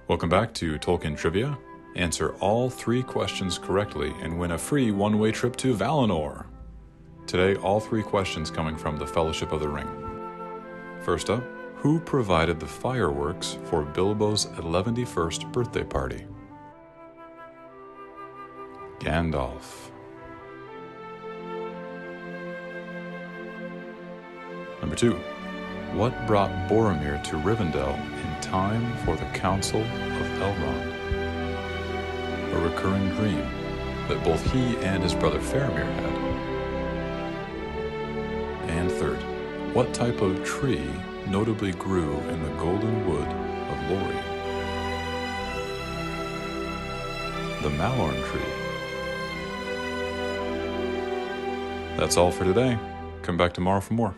Welcome back to Tolkien Trivia. Answer all 3 questions correctly and win a free one-way trip to Valinor. Today, all 3 questions coming from the Fellowship of the Ring. First up, who provided the fireworks for Bilbo's 11th birthday party? Gandalf. Number 2. What brought Boromir to Rivendell in time for the Council of Elrond? A recurring dream that both he and his brother Faramir had. And third, what type of tree notably grew in the Golden Wood of Lorien? The Malorn tree. That's all for today. Come back tomorrow for more.